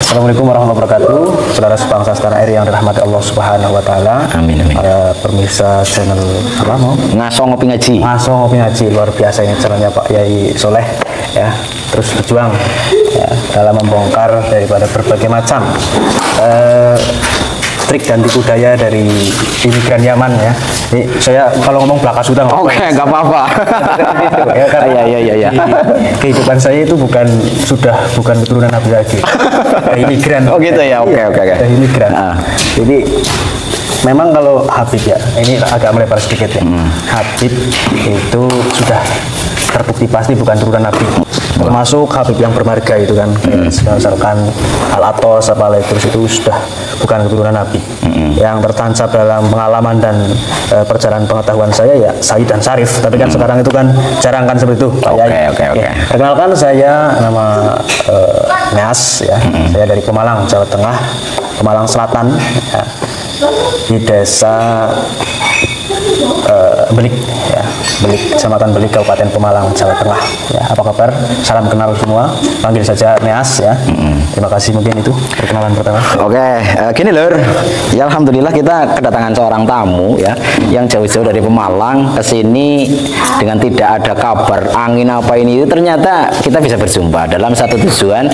Assalamualaikum warahmatullahi wabarakatuh. Saudara sebangsa setanah air yang dirahmati Allah Subhanahu wa taala. Amin amin. Para pemirsa channel apa mau? Ngaso ngopi ngaji. Ngaso ngopi ngaji, luar biasa ini channelnya Pak Yai Soleh ya. Terus berjuang ya, dalam membongkar daripada berbagai macam trik dan tipu daya dari imigran Yaman ya. Ini saya kalau ngomong belaka sudah Oke, nggak apa-apa. Ya, karena Iya. kehidupan saya itu bukan keturunan Nabi lagi. Imigran. Oh gitu ya. Oke. Imigran. Jadi memang kalau Habib ya, ini agak melebar sedikit ya. Habib itu sudah terbukti pasti bukan turunan Nabi. Termasuk Habib yang bermarga itu kan, misalkan Al-Atos apa terus itu sudah bukan keturunan Nabi. Yang tertancap dalam pengalaman dan perjalanan pengetahuan saya ya Said dan Syarif. Tapi kan sekarang itu kan jarang kan seperti itu Pak Yai. Oke. Perkenalkan saya nama Neas ya. Saya dari Pemalang, Jawa Tengah, Pemalang Selatan ya. Di desa Belik ya, Belik, Kecamatan Belik, Kabupaten Pemalang, Jawa Tengah ya. Apa kabar? Salam kenal semua, panggil saja Neas ya. Terima kasih, mungkin itu perkenalan pertama. Oke, gini lur, ya alhamdulillah kita kedatangan seorang tamu ya, yang jauh-jauh dari Pemalang ke sini dengan tidak ada kabar angin apa ini, itu ternyata kita bisa berjumpa dalam satu tujuan,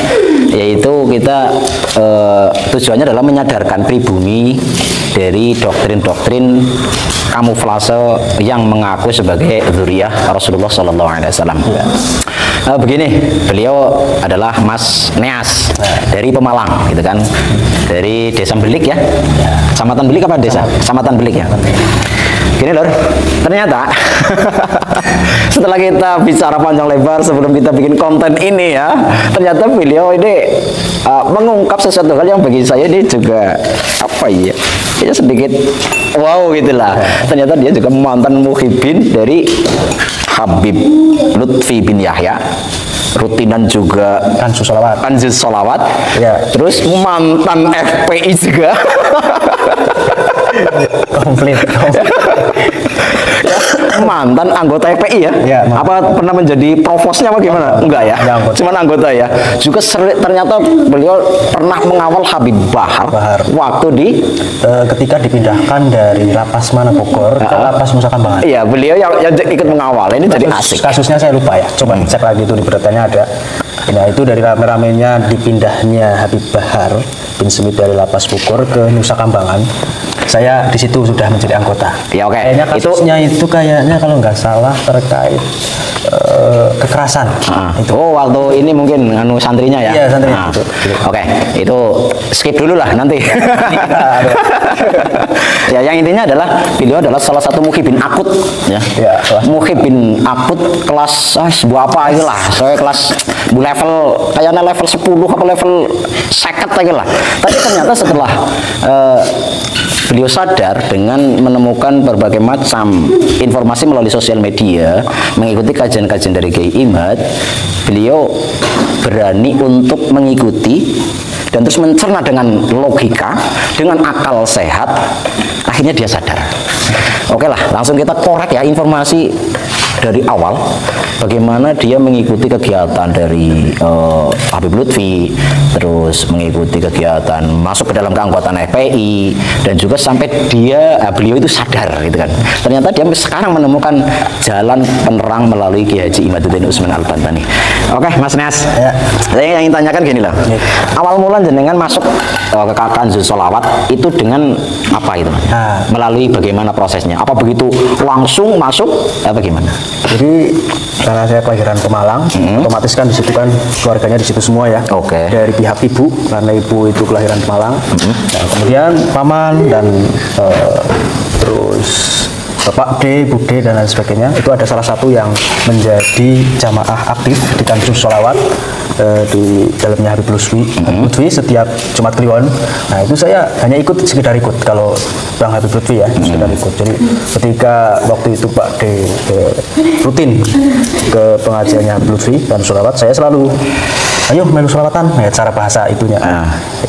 yaitu kita tujuannya adalah menyadarkan pribumi dari doktrin-doktrin kamuflase yang mengaku sebagai dzurriyyah Rasulullah Sallallahu Alaihi Wasallam. Begini, beliau adalah Mas Neas dari Pemalang, gitu kan, dari Desa Belik ya, Kecamatan Belik apa desa? Kecamatan Belik ya. Gini lor, ternyata setelah kita bicara panjang lebar sebelum kita bikin konten ini ya, ternyata beliau ini mengungkap sesuatu hal yang bagi saya ini juga apa ya, sedikit wow gitulah. Ternyata dia juga mantan muhibin dari Habib Lutfi bin Yahya, rutinan juga Kanjus Sholawat ya. Terus mantan FPI juga. komplit. Ya, mantan anggota FPI ya? Apa pernah menjadi provosnya apa gimana? Enggak ya? Cuman anggota ya. Juga ternyata beliau pernah mengawal Habib Bahar waktu di ketika dipindahkan dari lapas mana Bogor ke lapas Nusa Kambangan. Iya, beliau yang ikut mengawal. Ini jadi asik. Kasusnya saya lupa ya. Coba cek lagi itu di beritanya ada. Nah, itu dari rame-ramenya dipindahnya Habib Bahar bin Smith dari lapas Bogor ke Nusa Kambangan. Saya di situ sudah menjadi anggota. Ya oke. Kayaknya kasusnya itu kayaknya kalau nggak salah terkait kekerasan. Itu. Oh, waktu ini mungkin anu santrinya ya. Iya, santrinya. Oke, itu skip dulu lah nanti. Ya, yang intinya adalah beliau adalah salah satu muhibin akut ya. Muhibin akut kelas sebuah apa itulah. Saya kelas level kayaknya level 10 apa level 50 aja lah. Tapi ternyata setelah beliau sadar dengan menemukan berbagai macam informasi melalui sosial media, mengikuti kajian-kajian dari Kiai Imad, beliau berani untuk mengikuti dan terus mencerna dengan logika, dengan akal sehat. Akhirnya dia sadar. Oke lah, langsung kita korek ya informasi dari awal bagaimana dia mengikuti kegiatan dari Habib Lutfi, terus mengikuti kegiatan masuk ke dalam keanggotaan FPI, dan juga sampai beliau itu sadar gitu kan. Ternyata dia sekarang menemukan jalan penerang melalui Kiai Haji Imaduddin Utsman Al-Bantani. Oke, Mas Neas. Ya. Saya yang ingin tanyakan gini loh. Ya. Awal mula jenengan masuk ke Kanjus Sholawat itu dengan apa itu? Melalui bagaimana prosesnya? Apa begitu langsung masuk apa gimana? Jadi karena saya kelahiran Pemalang, otomatis kan di situ kan keluarganya di situ semua ya. Oke. Dari pihak ibu, karena ibu itu kelahiran Pemalang. Nah, kemudian paman dan terus Bapak D, Ibu D dan lain sebagainya. Itu ada salah satu yang menjadi jamaah aktif di Kanjus Sholawat di dalamnya Habib Lutfi setiap Jumat Kliwon. Nah, itu saya hanya ikut, sekedar ikut kalau Bang Habib Lutfi ya, sekedar ikut. Jadi ketika waktu itu Pak D rutin ke pengajiannya Habib Lutfi Kanjus Sholawat, saya selalu ayo melu sholawatan, ya cara bahasa itunya.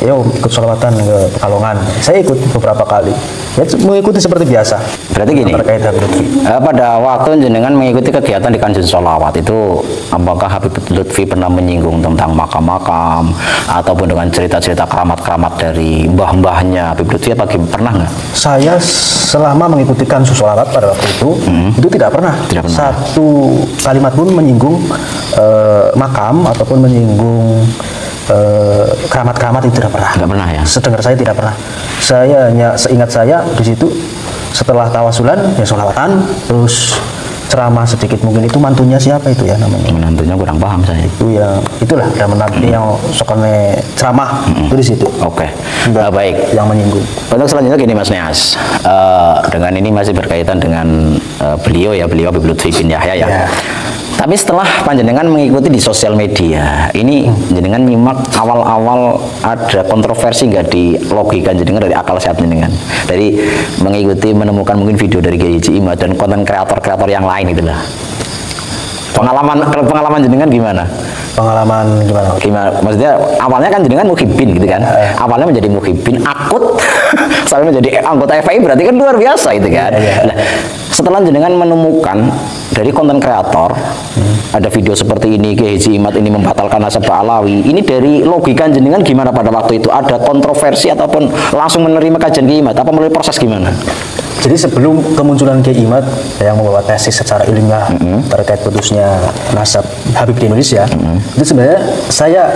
Ayo ikut sholawatan ke Pekalongan. Saya ikut beberapa kali. Ya mengikuti seperti biasa. Berarti gini, terkait Habib Lutfi. Pada waktu jenengan mengikuti kegiatan di Kanjeng Sholawat itu, apakah Habib Lutfi pernah menyinggung tentang makam-makam ataupun dengan cerita-cerita keramat-keramat dari mbah-mbahnya Habib Lutfi? Apa pernah nggak? Saya selama mengikuti Kanjeng Sholawat pada waktu itu tidak pernah. Satu kalimat pun menyinggung makam ataupun menyinggung keramat-keramat itu tidak pernah. Tidak pernah ya? Sedengar saya tidak pernah. Saya hanya seingat saya di situ setelah tawasulan ya sholawatan, terus ceramah sedikit, mungkin itu mantunya siapa itu ya namanya? Menantunya kurang paham saya. Itu yang itulah ada menantu yang sokone ceramah itu di situ. Oke. Baik. Yang menyinggung. Untuk selanjutnya gini Mas Neas, dengan ini masih berkaitan dengan beliau Habib Lutfi bin Yahya ya. Tapi setelah panjenengan mengikuti di sosial media, ini jenengan nyimak awal-awal ada kontroversi nggak di logika jenengan dari akal sehat jenengan? Dari mengikuti menemukan mungkin video dari Kiai Haji Imad dan konten kreator-kreator yang lain itulah. Pengalaman jenengan gimana? Pengalaman gimana? Gimana? Maksudnya awalnya kan jenengan muhibin gitu kan? Awalnya menjadi muhibin akut sampai menjadi anggota FPI berarti kan luar biasa itu kan? Nah, setelah jenengan menemukan dari konten kreator ada video seperti ini, Kiai Haji Imad ini membatalkan nasab Alawi, ini dari logika jenengan gimana pada waktu itu? Ada kontroversi ataupun langsung menerima kajian Kiai Imad? Apa melalui proses gimana? Jadi sebelum kemunculan Kiai Imad yang membawa tesis secara ilmiah terkait putusnya nasab Habib di Indonesia, itu sebenarnya saya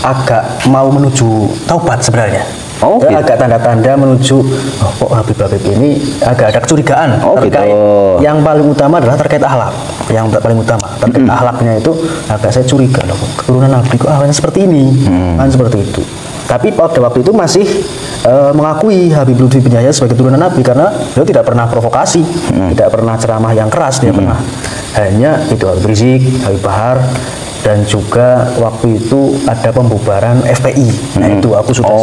agak mau menuju taubat sebenarnya. Gitu. Agak tanda-tanda menuju kok Habib ini agak ada kecurigaan terkait yang paling utama adalah terkait akhlak. Yang paling utama terkait akhlaknya itu agak saya curiga loh, keturunan Nabi kok akhlaknya seperti ini, kan seperti itu. Tapi pada waktu itu masih mengakui Habib Lutfi bin Yahya sebagai turunan Nabi karena beliau tidak pernah provokasi, tidak pernah ceramah yang keras, tidak pernah. Hanya itu Habib Rizik, Habib Bahar, dan juga waktu itu ada pembubaran FPI. Nah itu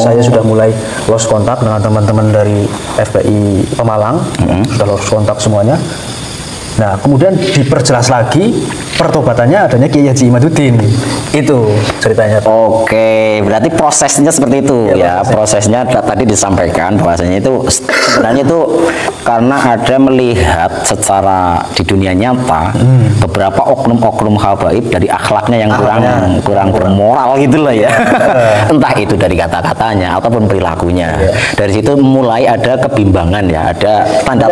saya sudah mulai lost kontak dengan teman-teman dari FPI Pemalang, sudah lost kontak semuanya. Nah kemudian diperjelas lagi pertobatannya adanya Kiai Haji Imaduddin. Itu ceritanya. Oke, berarti prosesnya seperti itu ya. Prosesnya tadi disampaikan bahwasanya itu sebenarnya itu karena ada melihat secara di dunia nyata beberapa oknum-oknum habaib dari akhlaknya yang kurang bermoral gitu loh ya. Entah itu dari kata-katanya ataupun perilakunya. Dari situ mulai ada kebimbangan ya, ada tanda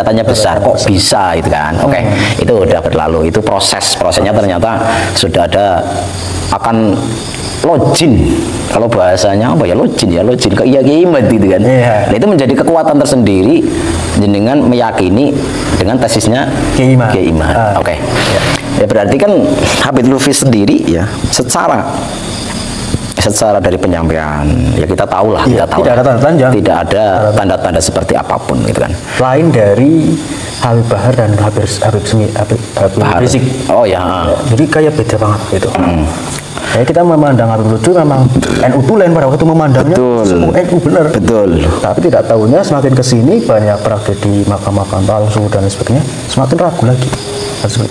tanya besar kok bisa gitu kan. Oke, itu udah berlalu. Itu prosesnya ternyata sudah ada akan login, kalau bahasanya apa ya, login ke Kiai Imad gitu kan. Nah, itu menjadi kekuatan tersendiri jenengan meyakini dengan tesisnya Kiai Imad. Oke. Ya berarti kan Habib Lutfi sendiri ya secara dari penyampaian ya kita tahu lah, tidak ada tanda-tanda, tidak ada tanda-tanda seperti apapun gitu kan. Lain dari Habib Bahar dan Habib Rizik. Oh ya. Jadi kayak beda banget gitu. Ya kita memandang Habib Lutfi memang NU tulen pada waktu memandangnya NU benar. Betul. Tapi tidak tahunya semakin kesini banyak tragedi makam-makam palsu dan sebagainya, semakin ragu lagi.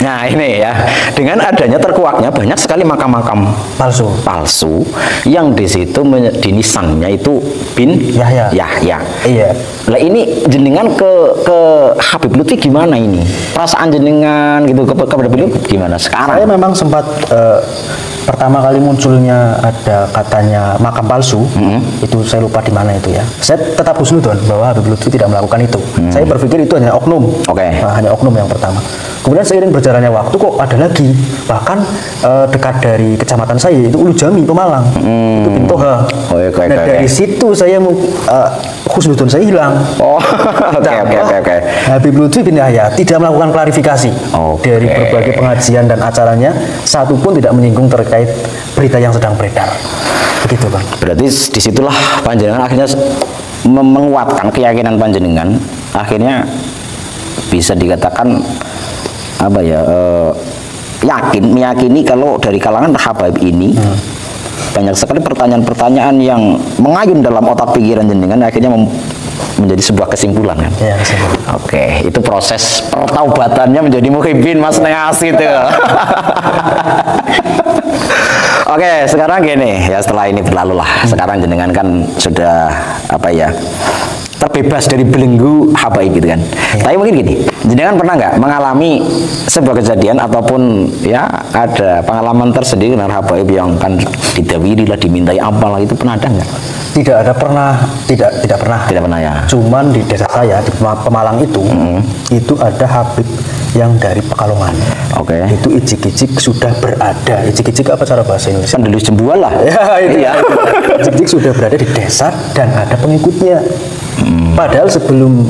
Nah ini ya, dengan adanya terkuaknya banyak sekali makam-makam palsu yang di situ dinisannya itu bin Yahya. Iya. Lah ini jenengan ke Habib Lutfi gimana ini? Perasaan jenengan gitu kepada beliau gimana sekarang? Saya memang sempat pertama kali munculnya ada katanya makam palsu, itu saya lupa di mana itu ya. Saya tetap husnudon bahwa Habib Lutfi tidak melakukan itu. Saya berpikir itu hanya oknum. Hanya oknum yang pertama. Kemudian seiring berjalannya waktu kok ada lagi, bahkan dekat dari kecamatan saya itu Ulu Jami Pemalang, itu Bintoha. Nah dari situ saya husnudon saya hilang. Oke. Habib Lutfi bin Yahya tidak melakukan klarifikasi dari berbagai pengajian dan acaranya, satu pun tidak menyinggung terkait berita yang sedang beredar. Begitu Bang. Berarti disitulah panjenengan akhirnya menguatkan keyakinan panjenengan, akhirnya bisa dikatakan apa ya, meyakini kalau dari kalangan habaib ini banyak sekali pertanyaan-pertanyaan yang mengayun dalam otak pikiran jenengan, akhirnya menjadi sebuah kesimpulan kan? Ya, kesimpulan. Oke, itu proses pertaubatannya menjadi muhibbin Mas Neas itu. Oke, sekarang gini ya, setelah ini berlalu lah. Sekarang jenengan kan sudah apa ya, terbebas dari belenggu habaib gitu kan. Tapi mungkin gini, jenengan pernah nggak mengalami sebuah kejadian ataupun ya ada pengalaman tersendiri dengan habaib yang kan didawiri lah, dimintai apalah, itu pernah ada nggak? Tidak ada pernah, tidak pernah. Tidak pernah ya. Cuman di desa saya di Pemalang itu ada habib yang dari Pekalongan. Oke. Itu icik-icik sudah berada. Icik-icik apa cara bahasa Indonesia? Pendelus jembual lah. Ya, itu. Iya. Icik-icik sudah berada di desa dan ada pengikutnya. Padahal sebelum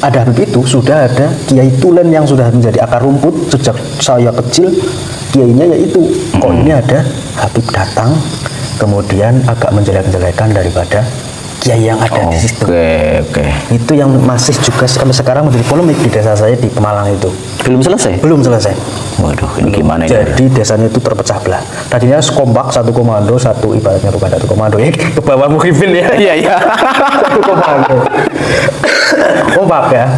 ada habib itu sudah ada Kiai Tulen yang sudah menjadi akar rumput sejak saya kecil. Kiainya yaitu kok ini ada habib datang kemudian agak menjelek-jelekan daripada kiai yang ada di situ. Oke. Itu yang masih juga sampai sekarang menjadi polemik di desa saya di Pemalang itu. Belum selesai? Belum selesai. Waduh, ini gimana ini? Jadi desanya itu terpecah belah. Tadinya kompak, satu komando, satu ibaratnya bukan satu komando ya, ke bawah muhibin ya. Iya. Satu komando. Kompak ya.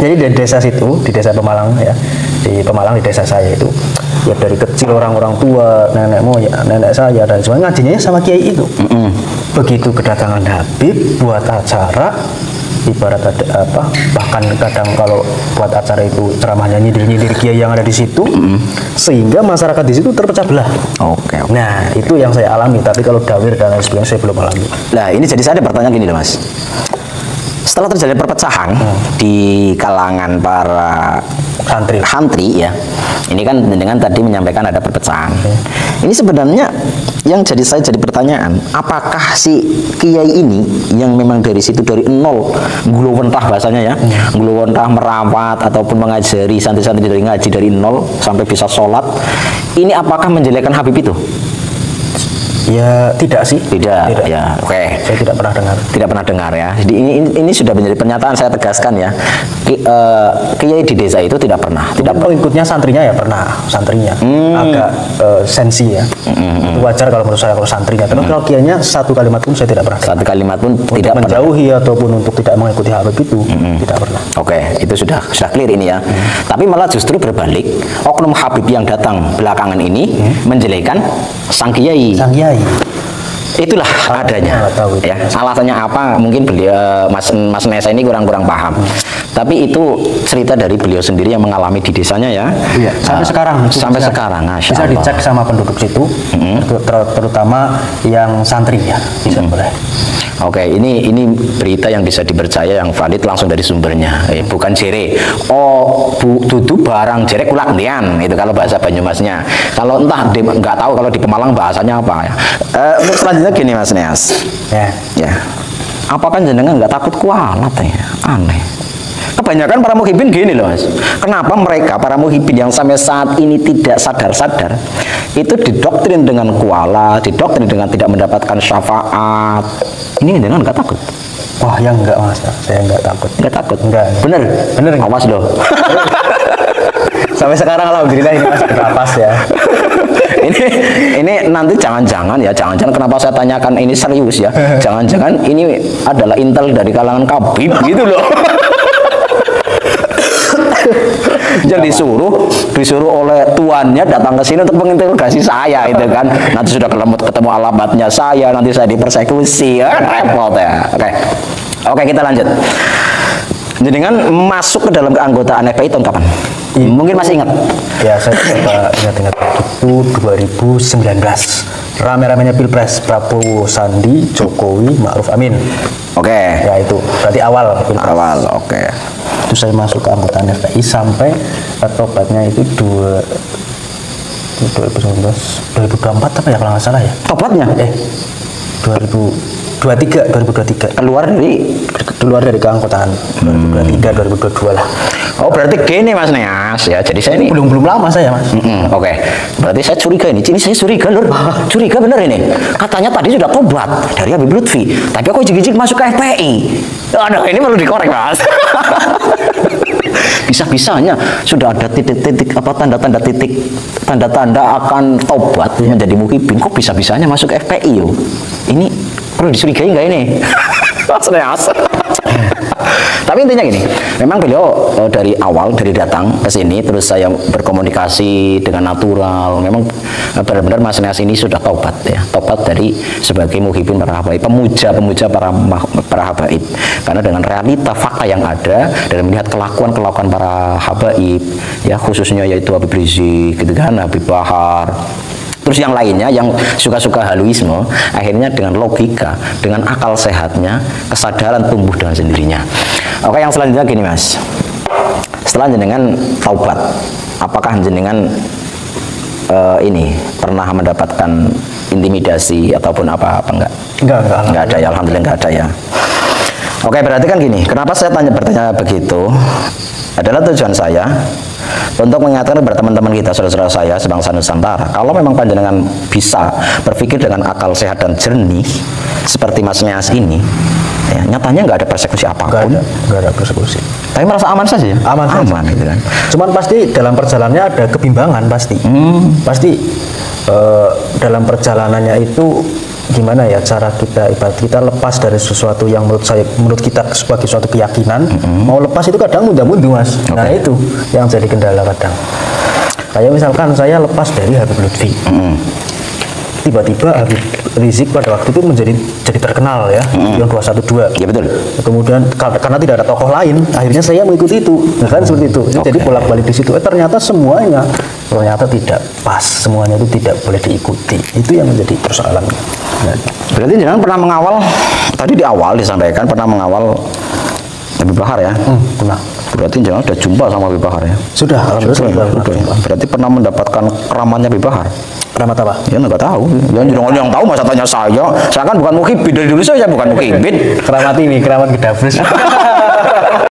Jadi di desa situ, di desa Pemalang ya, di Pemalang di desa saya itu, ya dari kecil orang-orang tua, nenek moyang, nenek saya dan semuanya ngajinya sama kiai itu. Begitu kedatangan habib buat acara, ibarat ada apa, bahkan kadang kalau buat acara itu ceramahnya nyindir-nyindir kiai yang ada di situ, sehingga masyarakat di situ terpecah belah. Oke. Nah, itu yang saya alami, tapi kalau dawir dan lain sebagainya saya belum alami. Nah, ini jadi saya ada pertanyaan gini loh Mas. Setelah terjadi perpecahan di kalangan para santri ya, ini kan dengan tadi menyampaikan ada perpecahan. Ini sebenarnya yang saya jadi pertanyaan, apakah si kiai ini yang memang dari situ dari nol gulowentah bahasanya ya, gulowentah merawat ataupun mengajari santri-santri dari ngaji dari nol sampai bisa sholat, ini apakah menjelekkan habib itu? Ya tidak sih. Tidak. Ya, oke. Saya tidak pernah dengar. Tidak pernah dengar ya. Jadi ini sudah menjadi pernyataan, saya tegaskan ya. Kiai di desa itu tidak pernah. Tidak pengikutnya santrinya ya pernah, santrinya agak sensi ya. Itu wajar kalau menurut saya kalau santrinya. Tapi kalau kiainya satu kalimat pun saya tidak pernah. Satu kalimat pun untuk tidak menjauhi pernah. Ataupun untuk tidak mengikuti habib itu tidak pernah. Oke, itu sudah clear ini ya. Tapi malah justru berbalik, oknum habib yang datang belakangan ini menjelekkan sang kiai. Sang kiai. Itulah adanya ya. Alasannya apa mungkin beliau Mas Nesa ini kurang paham. Tapi itu cerita dari beliau sendiri yang mengalami di desanya ya. Iya, sampai sekarang. Sampai sekarang, Masya bisa Allah. dicek sama penduduk situ, terutama yang santri ya, bisa boleh. Oke, ini berita yang bisa dipercaya, yang valid langsung dari sumbernya, bukan jere. Oh, dudu barang jere kulak ndian, itu kalau bahasa Banyumasnya. Kalau entah nggak tahu kalau di Pemalang bahasanya apa ya. Untuk selanjutnya gini Mas Neas. Ya. Apakah jenengan nggak takut kualat ya? Aneh. Kebanyakan para muhibin gini loh Mas. Kenapa mereka para muhibin yang sampai saat ini tidak sadar-sadar itu didoktrin dengan kuala, didoktrin dengan tidak mendapatkan syafaat. Ini jangan nggak takut. Wah, yang enggak Mas, saya enggak takut. Enggak takut. Enggak. Bener. Awas loh. Sampai sekarang alhamdulillah ini masih bernapas ya. ini nanti jangan-jangan kenapa saya tanyakan ini serius ya. Jangan-jangan ini adalah intel dari kalangan kabib gitu loh. Yang disuruh oleh tuannya datang ke sini untuk menginterogasi saya itu kan. Nanti sudah ketemu alamatnya saya, nanti saya dipersekusi, repot ya. Oke, kita lanjut. Jenengan masuk ke dalam keanggotaan FPI tahun kapan? Mungkin masih ingat? Ya, saya ingat itu 2019. Rame-ramenya Pilpres, Prabowo Sandi, Jokowi, Ma'ruf Amin. Oke. Ya itu, berarti awal Pilpres. Awal, oke. Itu saya masuk ke anggotaan FPI sampai tobatnya itu 2019, 2024 apa ya kalau nggak salah ya? Tobatnya? 2023. Keluar dari keanggotaan 2023, 2022 lah. Oh, berarti gini Mas Neas ya. Jadi saya ini belum lama saya Mas. Oke. Berarti saya curiga ini. Saya curiga lur. Curiga bener ini. Katanya tadi sudah tobat dari Habib Lutfi, tapi aku jijik masuk ke FPI. Aduh, ini perlu dikorek Mas. Bisa-bisanya sudah ada titik-titik apa tanda-tanda akan tobat menjadi muhibin, kok bisa-bisanya masuk ke FPI yo. Ini perlu dicurigai nggak ini? Mas Neas. Tapi intinya gini, memang beliau dari awal, dari datang ke sini, terus saya berkomunikasi dengan natural. Memang benar-benar Mas Nias ini sudah taubat ya, taubat dari sebagai muhibin para habaib, pemuja para habaib. Karena dengan realita fakta yang ada, dan melihat kelakuan para habaib, ya khususnya yaitu Habib Rizik, gitu kan, Habib Bahar. Terus yang lainnya yang suka-suka haluisme, akhirnya dengan logika, dengan akal sehatnya, kesadaran tumbuh dengan sendirinya. Oke, yang selanjutnya gini Mas. Setelah jenengan taubat, apakah jenengan ini pernah mendapatkan intimidasi ataupun apa-apa enggak? Enggak ada ya, alhamdulillah enggak ada ya. Oke, berarti kan gini, kenapa saya bertanya begitu? Adalah tujuan saya untuk mengingatkan kepada teman-teman kita, saudara-saudara saya sebangsa Nusantara, kalau memang panjenengan bisa berpikir dengan akal sehat dan jernih seperti Mas Nias ini, ya, nyatanya nggak ada persekusi apapun. Nggak ada persekusi. Tapi merasa aman saja. Aman gitu kan. Cuman pasti dalam perjalanannya ada kebimbangan pasti. Pasti dalam perjalanannya itu gimana ya cara kita, ibarat kita lepas dari sesuatu yang menurut kita sebagai suatu keyakinan, mau lepas itu kadang mudah-mudah Mas. Nah itu yang jadi kendala kadang. Kayak misalkan saya lepas dari Habib Lutfi, tiba-tiba Habib Rizik pada waktu itu jadi terkenal ya, yang 212. Ya betul. Kemudian karena tidak ada tokoh lain, akhirnya saya mengikuti itu, kan seperti itu. Jadi bolak-balik di situ. Ternyata semuanya tidak pas, semuanya itu tidak boleh diikuti. Itu yang menjadi persoalan. Berarti jangan pernah mengawal, tadi di awal disampaikan pernah mengawal Habib Bahar ya? Pernah. Berarti jangan sudah jumpa sama Habib Bahar ya? Sudah. Berarti pernah mendapatkan keramatnya Habib Bahar? Keramat apa? Ya nggak tahu. Yang tahu masa tanya saya kan bukan muhibin, dari dulu saya bukan muhibin. Keramat ini, keramat Gedables.